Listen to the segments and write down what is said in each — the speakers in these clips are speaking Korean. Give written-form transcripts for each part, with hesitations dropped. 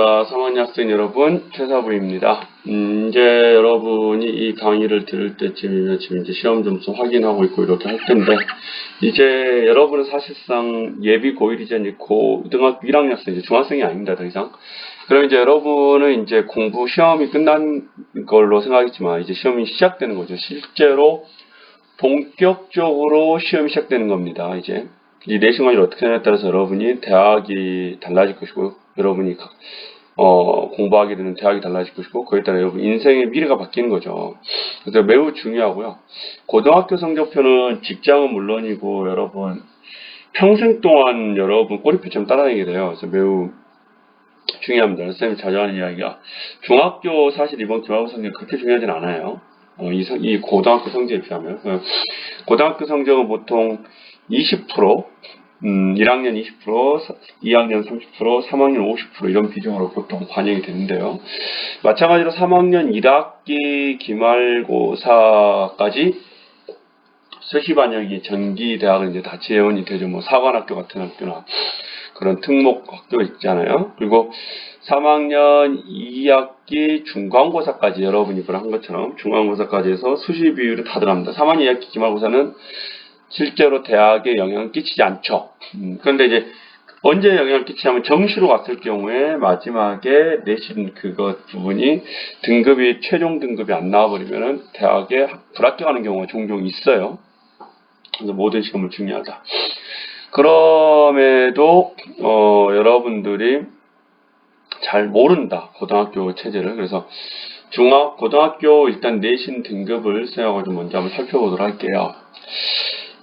반갑습니다. 3학년 학생 여러분, 최사부입니다. 이제 여러분이 이 강의를 들을 때쯤이면 지금 이제 시험 점수 확인하고 있고 이렇게 할 텐데, 이제 여러분은 사실상 예비 고1이제 이제 고등학교 1학년 학생, 이제 중학생이 아닙니다, 더 이상. 그럼 이제 여러분은 이제 공부 시험이 끝난 걸로 생각했지만, 이제 시험이 시작되는 거죠. 실제로 본격적으로 시험이 시작되는 겁니다, 이제. 이 내신관이 어떻게 하냐에 따라서 여러분이 대학이 달라질 것이고, 여러분이 공부하게 되는 대학이 달라질 것이고, 그에 따라 여러분 인생의 미래가 바뀌는 거죠. 그래서 매우 중요하고요. 고등학교 성적표는 직장은 물론이고, 여러분 평생 동안 여러분 꼬리표처럼 따라다니게 돼요. 그래서 매우 중요합니다. 선생님이 자주 하는 이야기가, 중학교 사실 이번 기말고사 성적이 그렇게 중요하진 않아요. 이 고등학교 성적에 비하면. 고등학교 성적은 보통 20%, 1학년 20%, 2학년 30%, 3학년 50% 이런 비중으로 보통 반영이 되는데요. 마찬가지로 3학년 1학기 기말고사까지 수시 반영이 전기대학은 이제 다 재원이 되죠. 뭐 사관학교 같은 학교나 그런 특목 학교 있잖아요. 그리고 3학년 2학기 중간고사까지 여러분이 한 것처럼 중간고사까지 해서 수시 비율이 다 들어갑니다. 3학년 2학기 기말고사는 실제로 대학에 영향을 끼치지 않죠. 그런데 이제 언제 영향을 끼치냐면 정시로 갔을 경우에 마지막에 내신 그것 부분이 등급이 최종 등급이 안 나와버리면은 대학에 불합격하는 경우가 종종 있어요. 그래서 모든 시험을 중요하다. 그럼에도 여러분들이 잘 모른다, 고등학교 체제를. 그래서 고등학교 일단 내신 등급을 수행하고 먼저 한번 살펴보도록 할게요.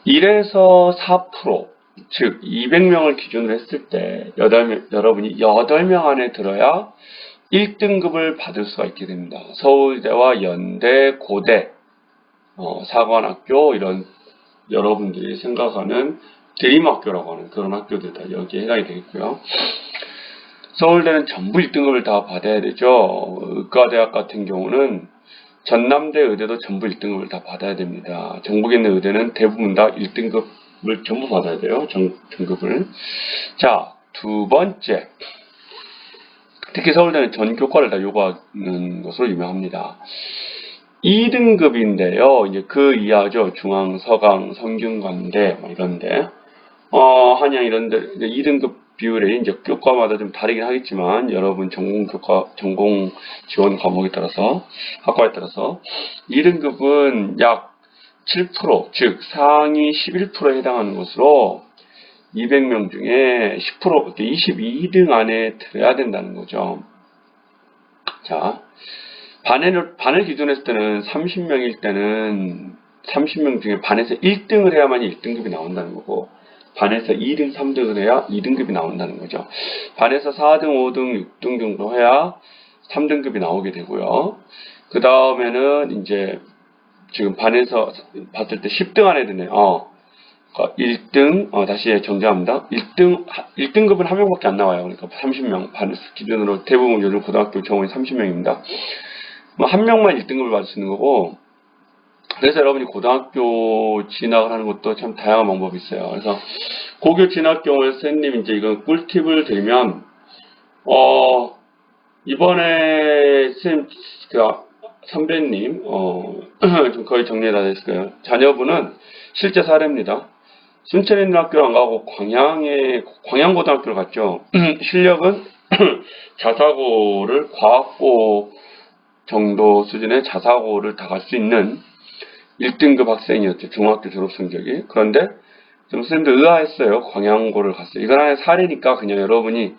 1에서 4%, 즉 200명을 기준으로 했을 때 여러분이 8명 안에 들어야 1등급을 받을 수가 있게 됩니다. 서울대와 연대, 고대, 사관학교, 이런 여러분들이 생각하는 드림학교라고 하는 그런 학교들 다 여기에 해당이 되겠고요. 서울대는 전부 1등급을 다 받아야 되죠. 의과대학 같은 경우는 전남대 의대도 전부 1등급을 다 받아야 됩니다. 전국에 있는 의대는 대부분 다 1등급을 전부 받아야 돼요. 전급을. 자, 두 번째. 특히 서울대는 전교과를 다 요구하는 것으로 유명합니다. 2등급인데요. 이제 그 이하죠. 중앙, 서강, 성균관대, 이런데. 한양 이런데 2등급 비율이 이제 교과마다 좀 다르긴 하겠지만, 여러분 전공 지원 과목에 따라서, 학과에 따라서 2등급은 약 7%, 즉 상위 11%에 해당하는 것으로 200명 중에 10%, 22등 안에 들어야 된다는 거죠. 자, 반을 기준으로 했을 때는 30명일 때는 30명 중에 반에서 1등을 해야만 1등급이 나온다는 거고, 반에서 2등, 3등을 해야 2등급이 나온다는 거죠. 반에서 4등, 5등, 6등 정도 해야 3등급이 나오게 되고요. 그 다음에는 이제 지금 반에서 봤을 때 10등 안에 드네요. 1등, 다시 정정합니다. 1등급은 한 명밖에 안 나와요. 그러니까 30명, 반 기준으로 대부분 요즘 고등학교 정원이 30명입니다. 한 명만 1등급을 받을 수 있는 거고, 그래서 여러분이 고등학교 진학을 하는 것도 참 다양한 방법이 있어요. 그래서 고교 진학 경우에 선생님 이제 이건 꿀팁을 드리면, 이번에 선배님, 좀 거의 정리가 다 됐을 거예요. 자녀분은 실제 사례입니다. 순천에 있는 학교를 안 가고 광양고등학교를 갔죠. 실력은 자사고를 과학고 정도 수준의 자사고를 다 갈 수 있는 1등급 학생이었죠. 중학교 졸업 성적이. 그런데 좀 선생님도 의아했어요. 광양고를 갔어요. 이건 하나의 사례니까 그냥 여러분이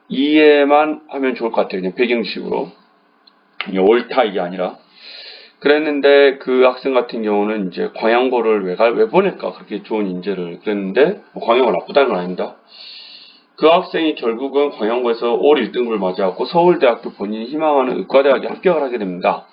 이해만 하면 좋을 것 같아요. 그냥 배경식으로. 옳다 이게 아니라. 그랬는데 그 학생 같은 경우는 이제 광양고를 왜 보낼까? 그렇게 좋은 인재를. 그랬는데 광양고 나쁘다는 건 아닙니다. 그 학생이 결국은 광양고에서 올 1등급을 맞이하고 서울대학교 본인이 희망하는 의과대학에 합격을 하게 됩니다.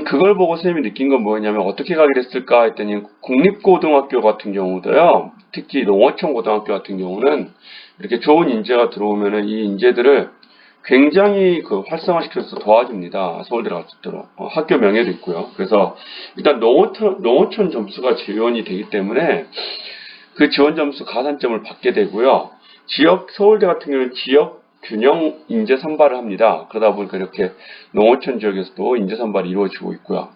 그걸 보고 선생님이 느낀 건 뭐였냐면, 어떻게 가게 됐을까 했더니, 국립고등학교 같은 경우도요, 특히 농어촌 고등학교 같은 경우는 이렇게 좋은 인재가 들어오면은 이 인재들을 굉장히 활성화시켜서 도와줍니다. 서울대를 갔을 때 학교 명예도 있고요. 그래서 일단 농어촌 점수가 지원이 되기 때문에 그 지원 점수 가산점을 받게 되고요. 서울대 같은 경우는 지역 균형 인재 선발을 합니다. 그러다 보니까 이렇게 농어촌 지역에서도 인재 선발이 이루어지고 있고요.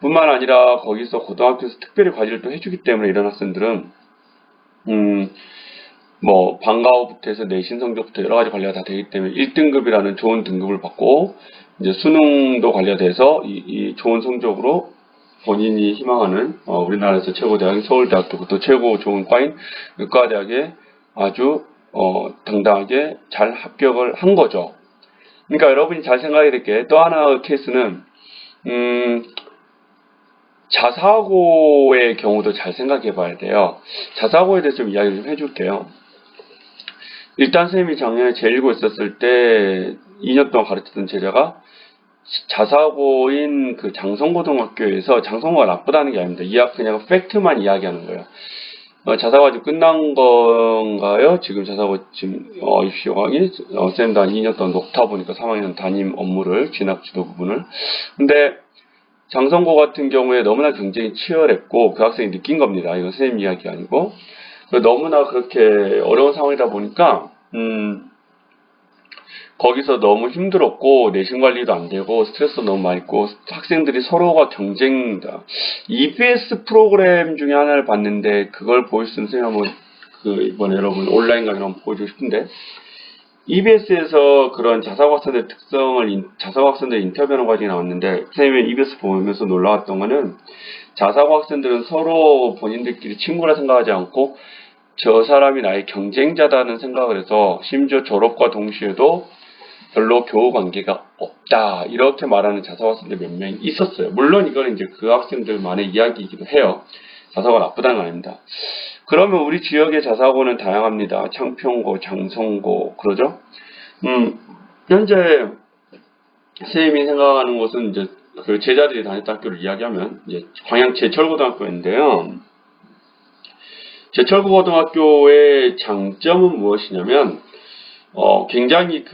뿐만 아니라 거기서 고등학교에서 특별히 관리를 또 해주기 때문에 이런 학생들은 뭐 방과후부터 해서 내신 성적부터 여러 가지 관리가 다 되기 때문에 1등급이라는 좋은 등급을 받고 이제 수능도 관리가 돼서 이 좋은 성적으로 본인이 희망하는 우리나라에서 최고 대학인 서울대학교 그것도 최고 좋은 과인 의과대학에 아주 당당하게 잘 합격을 한 거죠. 그러니까 여러분이 잘 생각해야 될 게 또 하나의 케이스는 자사고의 경우도 잘 생각해 봐야 돼요. 자사고에 대해서 좀 이야기를 좀 해줄게요. 일단 선생님이 작년에 제1고 있었을 때 2년 동안 가르쳤던 제자가 자사고인 그 장성고등학교에서 장성고가 나쁘다는 게 아닙니다. 그냥 팩트만 이야기하는 거예요. 자사고가 지금 끝난 건가요? 지금 자사고 지금 입시 요강이 쌤도 한 2년 동안 녹타 보니까 3학년 담임 업무를 진학 지도 부분을 근데 장성고 같은 경우에 너무나 경쟁이 치열했고 그 학생이 느낀 겁니다. 이건 선생님 이야기 아니고 너무나 그렇게 어려운 상황이다 보니까 거기서 너무 힘들었고 내신 관리도 안 되고 스트레스도 너무 많이 있고 학생들이 서로가 경쟁다. EBS 프로그램 중에 하나를 봤는데 그걸 보여주신 선생님 한번 이번에 여러분 온라인 강의 한번 보여주고 싶은데 EBS에서 그런 자사고 학생들 자사고 학생들 인터뷰하는 과정이 나왔는데 선생님이 EBS 보면서 놀라웠던 거는 자사고 학생들은 서로 본인들끼리 친구라 생각하지 않고 저 사람이 나의 경쟁자다는 생각을 해서 심지어 졸업과 동시에도 별로 교우 관계가 없다 이렇게 말하는 자사고 학생들 몇 명이 있었어요. 물론 이거는 이제 그 학생들만의 이야기이기도 해요. 자사고가 나쁘다는 건 아닙니다. 그러면 우리 지역의 자사고는 다양합니다. 창평고, 장성고 그러죠. 현재 선생님이 생각하는 곳은 이제 그 제자들이 다녔던 학교를 이야기하면 이제 광양 제철고등학교인데요. 제철고등학교의 장점은 무엇이냐면 굉장히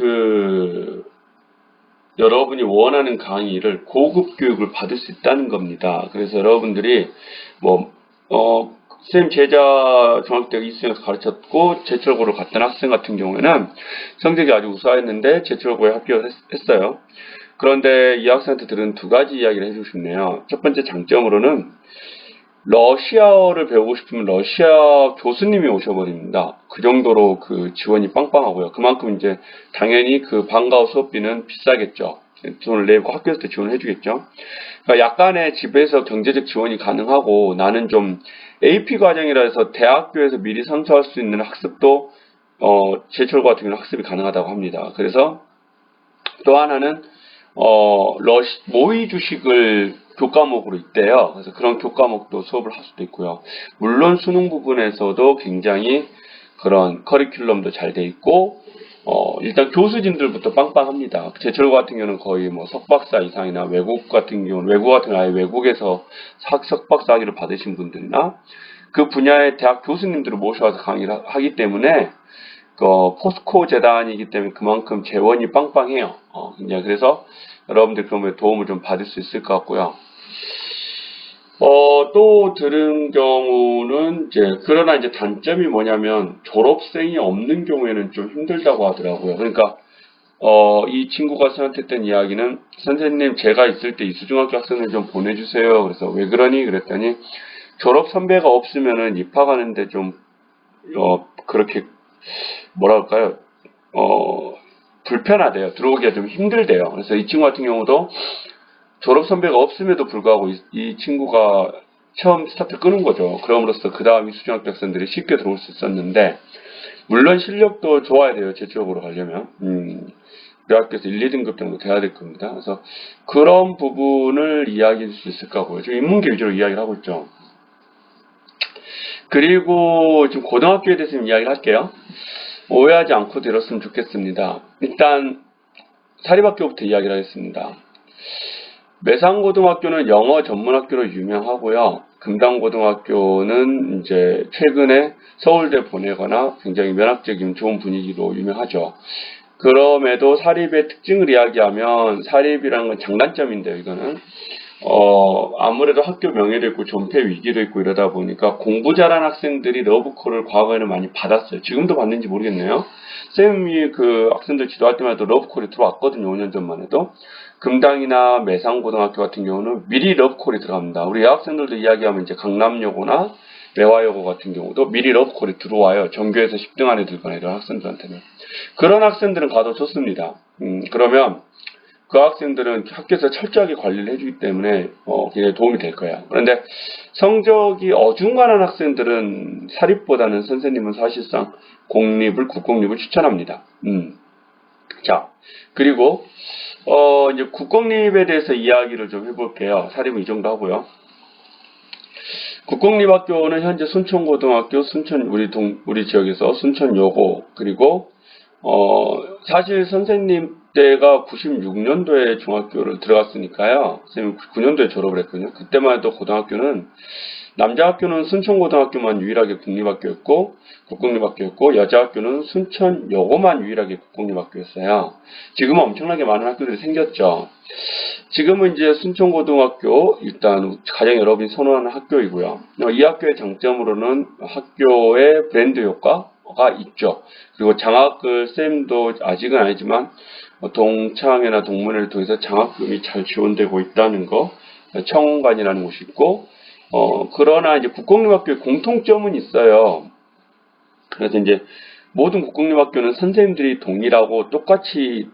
여러분이 원하는 강의를 고급 교육을 받을 수 있다는 겁니다. 그래서 여러분들이 선생님 제자 중학교 때 이수영에서 가르쳤고 제철고를 갔던 학생 같은 경우에는 성적이 아주 우수했는데 제철고에 합격을 했어요. 그런데 이 학생한테 들은 두 가지 이야기를 해주고 싶네요. 첫 번째 장점으로는 러시아어를 배우고 싶으면 러시아 교수님이 오셔버립니다. 그 정도로 그 지원이 빵빵하고요. 그만큼 이제 당연히 그 방과후 수업비는 비싸겠죠. 돈을 내고 학교에서 지원을 해주겠죠. 그러니까 약간의 집에서 경제적 지원이 가능하고 나는 좀 AP 과정이라 해서 대학교에서 미리 선수할 수 있는 학습도 제철고 같은 경우는 학습이 가능하다고 합니다. 그래서 또 하나는 모의 주식을 교과목으로 있대요. 그래서 그런 교과목도 수업을 할 수도 있고요. 물론 수능 부분에서도 굉장히 그런 커리큘럼도 잘 돼 있고 일단 교수진들부터 빵빵합니다. 제철고 같은 경우는 거의 뭐 석박사 이상이나 외국 같은 경우는 아예 외국에서 석박사 학위를 받으신 분들이나 그 분야의 대학 교수님들을 모셔와서 강의를 하기 때문에 포스코 재단이기 때문에 그만큼 재원이 빵빵해요. 그래서 여러분들 그러면 도움을 좀 받을 수 있을 것 같고요. 또 들은 경우는 그러나 이제 단점이 뭐냐면 졸업생이 없는 경우에는 좀 힘들다고 하더라고요. 그러니까 이 친구가 선택했던 이야기는 선생님 제가 있을 때 이수중학교 학생을 좀 보내주세요. 그래서 왜 그러니? 그랬더니 졸업 선배가 없으면은 입학하는데 좀 그렇게 뭐랄까요 불편하대요. 들어오기가 좀 힘들대요. 그래서 이 친구 같은 경우도 졸업 선배가 없음에도 불구하고 이 친구가 처음 스타트 끄는 거죠. 그럼으로써 그 다음 이수중학교 학생들이 쉽게 들어올 수 있었는데 물론 실력도 좋아야 돼요. 제 쪽으로 가려면 우리 학교에서 1, 2등급 정도 돼야 될 겁니다. 그래서 그런 부분을 이야기할 수 있을 거고요. 지금 인문계 위주로 이야기를 하고 있죠. 그리고 지금 고등학교에 대해서 이야기를 할게요. 오해하지 않고 들었으면 좋겠습니다. 일단 사립학교부터 이야기를 하겠습니다. 매산고등학교는 영어 전문학교로 유명하고요. 금당고등학교는 이제 최근에 서울대 보내거나 굉장히 면학적인 좋은 분위기로 유명하죠. 그럼에도 사립의 특징을 이야기하면 사립이라는 건 장단점인데요. 이거는 아무래도 학교 명예도 있고 존폐 위기도 있고 이러다 보니까 공부 잘한 학생들이 러브콜을 과거에는 많이 받았어요. 지금도 받는지 모르겠네요. 쌤이 그 학생들 지도할 때마다 러브콜이 들어왔거든요. 5년 전만 해도. 금당이나 매상고등학교 같은 경우는 미리 러브콜이 들어갑니다. 우리 여학생들도 이야기하면 이제 강남여고나 매화여고 같은 경우도 미리 러브콜이 들어와요. 전교에서 10등 안에 들거나 이런 학생들한테는. 그런 학생들은 가도 좋습니다. 그러면 그 학생들은 학교에서 철저하게 관리를 해주기 때문에 굉장히 도움이 될 거예요. 그런데 성적이 어중간한 학생들은 사립보다는 선생님은 사실상 국공립을 추천합니다. 자, 그리고 이제 국공립에 대해서 이야기를 좀 해볼게요. 사립은 이 정도 하고요. 국공립학교는 현재 순천고등학교, 우리 지역에서 순천여고, 그리고 사실 선생님 때가 96년도에 중학교를 들어갔으니까요. 선생님 99년도에 졸업을 했거든요. 그때만 해도 고등학교는, 남자 학교는 순천고등학교만 유일하게 국립학교였고, 국공립학교였고, 여자 학교는 순천여고만 유일하게 국공립학교였어요. 지금은 엄청나게 많은 학교들이 생겼죠. 지금은 이제 순천고등학교, 일단 가장 여러분이 선호하는 학교이고요. 이 학교의 장점으로는 학교의 브랜드 효과가 있죠. 그리고 장학금 쌤도 아직은 아니지만 동창회나 동문회를 통해서 장학금이 잘 지원되고 있다는 거, 청원관이라는 곳이 있고, 그러나 이제 국공립학교의 공통점은 있어요. 그래서 이제 모든 국공립학교는 선생님들이 동일하고 똑같이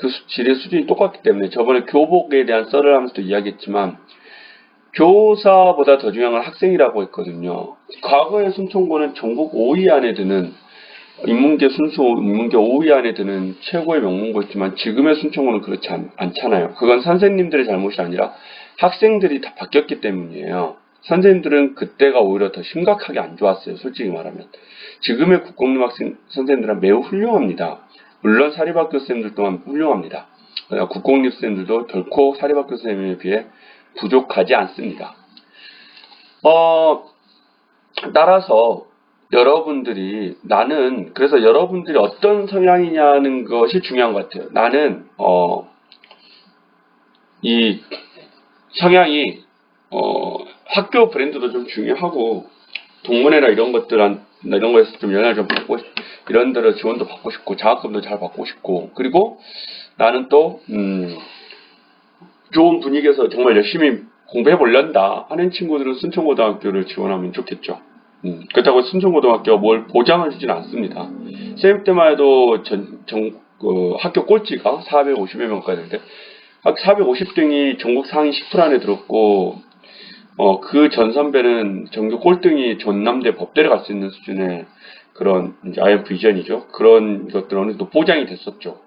그 질의 수준이 똑같기 때문에 저번에 교복에 대한 썰을 하면서도 이야기했지만 교사보다 더 중요한 건 학생이라고 했거든요. 과거의 순천고는 전국 5위 안에 드는 인문계 5위 안에 드는 최고의 명문고였지만 지금의 순천고는 그렇지 않잖아요. 그건 선생님들의 잘못이 아니라 학생들이 다 바뀌었기 때문이에요. 선생님들은 그때가 오히려 더 심각하게 안 좋았어요. 솔직히 말하면. 지금의 국공립 선생님들은 매우 훌륭합니다. 물론 사립학교 쌤들 또한 훌륭합니다. 국공립 쌤들도 결코 사립학교 쌤에 비해 부족하지 않습니다. 따라서 그래서 여러분들이 어떤 성향이냐는 것이 중요한 것 같아요. 나는 이 성향이 학교 브랜드도 좀 중요하고 동문회나 이런 거에서 좀 영향을 좀 받고 이런 데로 지원도 받고 싶고 장학금도 잘 받고 싶고, 그리고 나는 또 좋은 분위기에서 정말 열심히 공부해 보련다 하는 친구들은 순천고등학교를 지원하면 좋겠죠. 그렇다고 순천고등학교가 뭘 보장을 주지는 않습니다. 쌤 때만 해도 학교 꼴찌가 450여 명까지 되는데 450등이 전국 상위 10% 안에 들었고, 그 전 선배는 전교 꼴등이 전남대 법대를 갈 수 있는 수준의 그런 이제 IMF 이전이죠. 그런 것들은 어느 정도 보장이 됐었죠.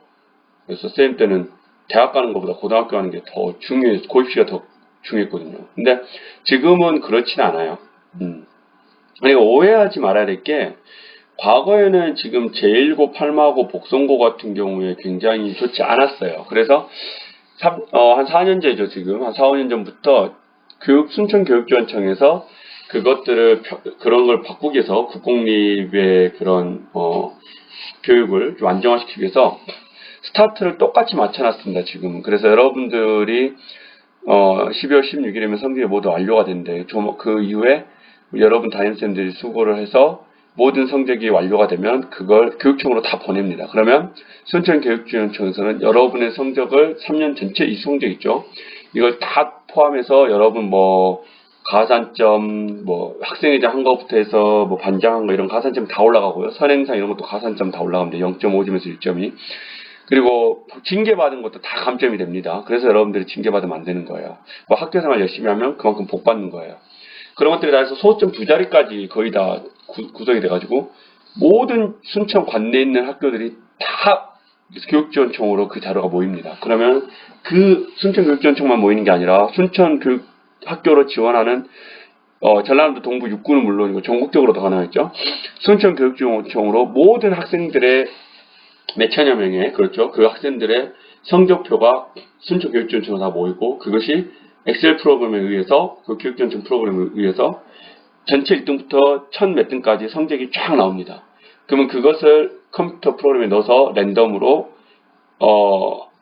그래서 쌤 때는 대학 가는 것보다 고등학교 가는 게 더 고입시가 더 중요했거든요. 근데 지금은 그렇진 않아요. 그러니까 오해하지 말아야 될 게, 과거에는 지금 제1고, 8마고, 복성고 같은 경우에 굉장히 좋지 않았어요. 그래서 한 4년 전이죠. 지금 한 4, 5년 전부터 순천교육지원청에서 그런 걸 바꾸기 위해서 국공립의 그런 교육을 좀 안정화시키기 위해서 스타트를 똑같이 맞춰놨습니다. 지금. 그래서 여러분들이 12월 16일이면 성적이 모두 완료가 된대. 그 이후에 여러분 담임쌤들이 수고를 해서 모든 성적이 완료가 되면 그걸 교육청으로 다 보냅니다. 그러면 순천교육지원청에서는 여러분의 성적을 3년 전체 이 성적 있죠. 이걸 다 포함해서 여러분 가산점, 학생회장 한 거부터 해서 반장한 거 이런 가산점 다 올라가고요. 선행상 이런 것도 가산점 다 올라갑니다. 0.5점에서 1점이. 그리고 징계받은 것도 다 감점이 됩니다. 그래서 여러분들이 징계받으면 안 되는 거예요. 학교생활 열심히 하면 그만큼 복 받는 거예요. 그런 것들이 다 해서 소수점 2자리까지 거의 다 구성이 돼가지고 모든 순천 관내에 있는 학교들이 다 교육지원청으로 그 자료가 모입니다. 그러면 그 순천교육지원청만 모이는 게 아니라 순천교육학교로 지원하는 전라남도 동부 6구는 물론이고 전국적으로 더 가능하겠죠. 순천교육지원청으로 모든 학생들의 몇천여 명의, 그렇죠, 그 학생들의 성적표가 순천교육지원청으로 다 모이고, 그것이 엑셀 프로그램에 의해서, 그 교육지원청 프로그램에 의해서 전체 1등부터 1000 몇 등까지 성적이 쫙 나옵니다. 그러면 그것을 컴퓨터 프로그램에 넣어서 랜덤으로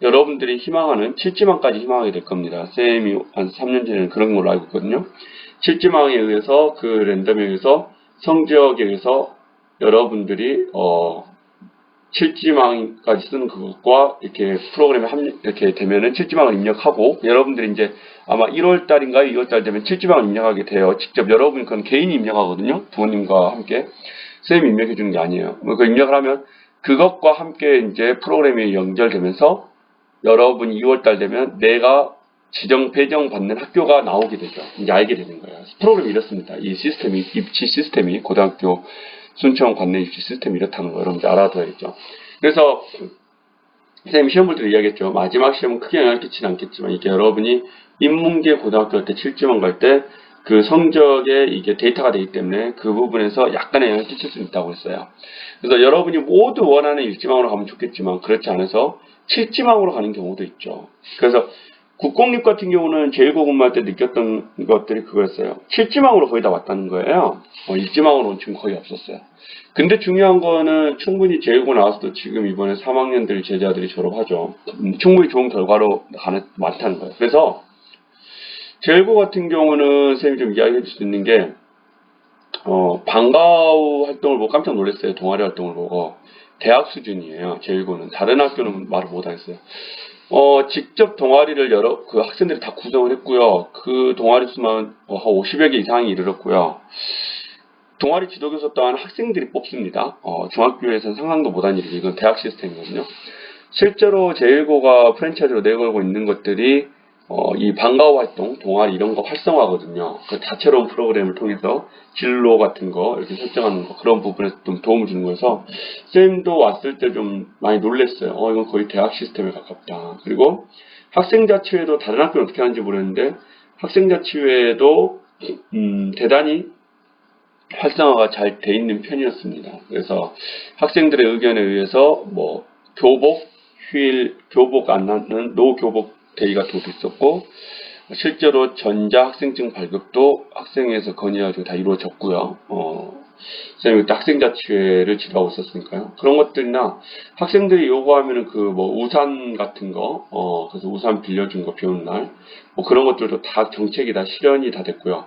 여러분들이 희망하는 7지망까지 희망하게 될 겁니다. 쌤이 한 3년 전에는 그런 걸로 알고 있거든요. 7지망에 의해서 그 랜덤에 의해서 성적에 의해서 여러분들이 7지망까지 쓰는 그것과 이렇게 프로그램에 이렇게 되면은 7지망을 입력하고 여러분들이 이제 아마 1월 달인가요? 2월 달 되면 7지망을 입력하게 돼요. 직접 여러분 그건 개인이 입력하거든요. 부모님과 함께. 쌤이 입력해 주는 게 아니에요. 그 입력을 하면 그것과 함께 이제 프로그램이 연결되면서 여러분이 2월 달 되면 내가 지정 배정 받는 학교가 나오게 되죠. 이제 알게 되는 거예요. 프로그램이 이렇습니다. 이 시스템이 입시 시스템이 고등학교 순천 관내 입시 시스템이 이렇다는 거 여러분들 알아둬야겠죠. 그래서 선생님이 시험 볼 때도 이야기했죠. 마지막 시험은 크게 영향을 끼치는 않겠지만 이게 여러분이 인문계 고등학교 갈 때 7지망 갈 때 그 성적에 이게 데이터가 되기 때문에 그 부분에서 약간의 영향을 끼칠 수 있다고 했어요. 그래서 여러분이 모두 원하는 1지망으로 가면 좋겠지만 그렇지 않아서 7지망으로 가는 경우도 있죠. 그래서 국공립 같은 경우는 제1고군말 때 느꼈던 것들이 그거였어요. 7지망으로 거의 다 왔다는 거예요. 1지망으로는 지금 거의 없었어요. 근데 중요한 거는 충분히 제1고 나와서도 지금 이번에 3학년들 제자들이 졸업하죠. 충분히 좋은 결과로 가는 많다는 거예요. 그래서 제1고 같은 경우는 선생님이 좀 이야기해 줄 수 있는 게 방과후 활동을 보고 깜짝 놀랐어요. 동아리 활동을 보고. 대학 수준이에요. 제1고는. 다른 학교는 말을 못 하겠어요. 직접 동아리를 그 학생들이 다 구성을 했고요. 그 동아리 수만 한 50여 개 이상이 이르렀고요. 동아리 지도교섭 또한 학생들이 뽑습니다. 중학교에서는 상상도 못한 일이죠. 이건 대학 시스템이거든요. 실제로 제1고가 프랜차이즈로 내걸고 있는 것들이 이 방과후 활동, 동아리 이런 거 활성화거든요. 그 다채로운 프로그램을 통해서 진로 같은 거 이렇게 설정하는 거 그런 부분에서 좀 도움을 주는 거여서 쌤도 왔을 때 좀 많이 놀랐어요. 이건 거의 대학 시스템에 가깝다. 그리고 학생자치회도 다른 학교는 어떻게 하는지 모르겠는데 학생자치회도 대단히 활성화가 잘 돼 있는 편이었습니다. 그래서 학생들의 의견에 의해서 뭐 교복, 휴일, 교복 안 하는 노교복 데이 같은 것도 있었고 실제로 전자학생증 발급도 학생회에서 건의해가지고 다 이루어졌고요. 선생님이 그때 학생자치회를 지도하고 있었으니까요. 그런 것들이나 학생들이 요구하면은 그 뭐 우산 같은 거, 그래서 우산 빌려준 거 비 오는 날, 뭐 그런 것들도 다 정책이 다 실현이 다 됐고요.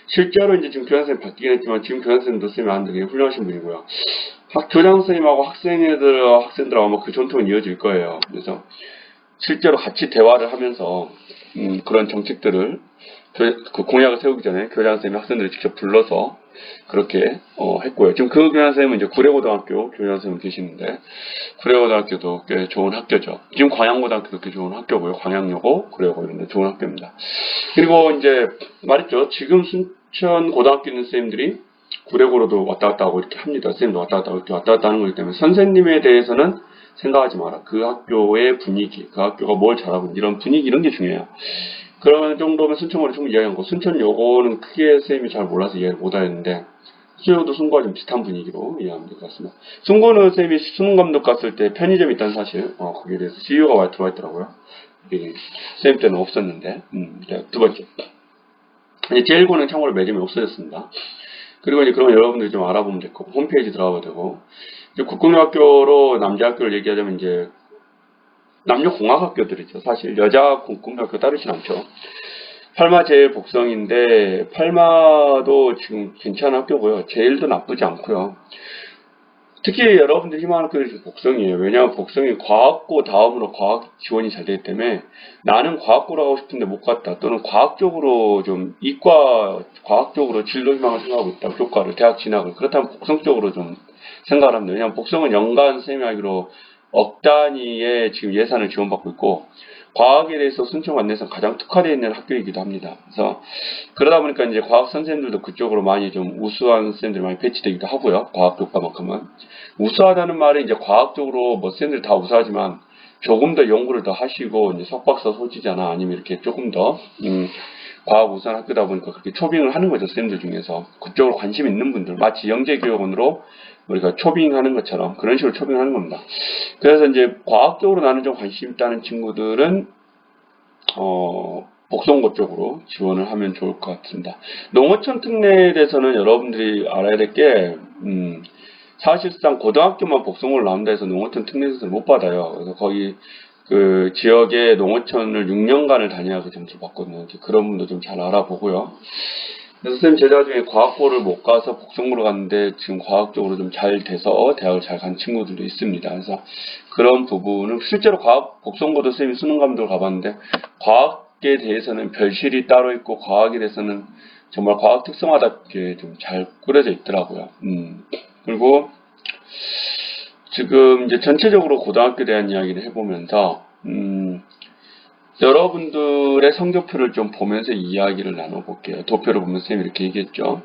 실제로 이제 지금 교장선생님 바뀌긴 했지만 지금 교장선생님도 쌤이 안 되게 훌륭하신 분이고요. 교장선생님하고 학생들하고 아마 그 전통은 이어질 거예요. 그래서 실제로 같이 대화를 하면서 그런 정책들을 그 공약을 세우기 전에 교장선생님이 학생들을 직접 불러서 그렇게 했고요. 지금 그 교장선생님은 이제 구례고등학교 교장선생님 계시는데 구례고등학교도 꽤 좋은 학교죠. 지금 광양고등학교도 꽤 좋은 학교고요. 광양여고, 구례고 이런 데 좋은 학교입니다. 그리고 이제 말했죠. 지금 순천 고등학교 있는 선생님들이 구례고로도 왔다 갔다 하고 이렇게 합니다. 선생님도 왔다 갔다 하고 이렇게 왔다 갔다 하는 거기 때문에 선생님에 대해서는 생각하지 마라. 그 학교의 분위기, 그 학교가 뭘 잘하고 이런 분위기 이런 게 중요해요. 그런 정도면 순천고를 충분히 이야기한 거. 순천여고는 크게 선생님이 잘 몰라서 이해를 못 하겠는데 순천여고도 순고와 좀 비슷한 분위기로 이해하면 될 것 같습니다. 순고는 선생님이 수능 감독 갔을 때 편의점 있다는 사실 거기에 대해서 CEO가 들어와 있더라고요. 선생님 때는 없었는데 두 번째 제1고는 참고로 매점이 없어졌습니다. 그리고 이제 그러면 여러분들이 좀 알아보면 될 거고 홈페이지 들어가도 되고 이제 국공립학교로 남자학교를 얘기하자면 이제 남녀공학학교들이죠. 사실 여자 국공립학교 따르진 않죠. 팔마 제일 복성인데 팔마도 지금 괜찮은 학교고요. 제일도 나쁘지 않고요. 특히 여러분들이 희망하는 학교들이 복성이에요. 왜냐하면 복성이 과학고 다음으로 과학 지원이 잘 되기 때문에 나는 과학고로 가고 싶은데 못 갔다. 또는 과학 쪽으로 좀 이과 과학 쪽으로 진로 희망을 생각하고 있다. 교과를 대학 진학을 그렇다면 복성 쪽으로 좀 생각을 합니다. 왜냐하면 복성은 연간 선생님이 하기로 억 단위의 지금 예산을 지원받고 있고 과학에 대해서 순천 관내에서 가장 특화되어 있는 학교이기도 합니다. 그래서 그러다 보니까 이제 과학 선생님들도 그쪽으로 많이 좀 우수한 선생님들이 많이 배치되기도 하고요. 과학 교과만큼은 우수하다는 말은 이제 과학적으로 뭐 선생님들 다 우수하지만 조금 더 연구를 더 하시고 이제 석박사 소지자나 아니면 이렇게 조금 더 과학 우수한 학교다 보니까 그렇게 초빙을 하는 거죠. 선생님들 중에서 그쪽으로 관심 있는 분들 마치 영재교육원으로 우리가 초빙하는 것처럼 그런 식으로 초빙하는 겁니다. 그래서 이제 과학적으로 나는 좀 관심 있다는 친구들은 복성고 쪽으로 지원을 하면 좋을 것 같습니다. 농어촌 특례에 대해서는 여러분들이 알아야 될 게 사실상 고등학교만 복성고를 나온다 해서 농어촌 특례에서는 못 받아요. 그래서 거의 그 지역의 농어촌을 6년간을 다녀야 점수를 받거든요. 그런 분도 좀 잘 알아보고요. 그래서 선생님 제자 중에 과학고를 못 가서 복성고를 갔는데 지금 과학적으로 좀 잘 돼서 대학을 잘 간 친구들도 있습니다. 그래서 그런 부분은 실제로 과학 복성고도 선생님이 수능감독을 가봤는데 과학에 대해서는 별실이 따로 있고 과학에 대해서는 정말 과학 특성화답게 좀 잘 꾸려져 있더라고요. 그리고 지금 이제 전체적으로 고등학교에 대한 이야기를 해보면서 여러분들의 성적표를 좀 보면서 이야기를 나눠볼게요. 도표를 보면서 선생님이 이렇게 얘기했죠.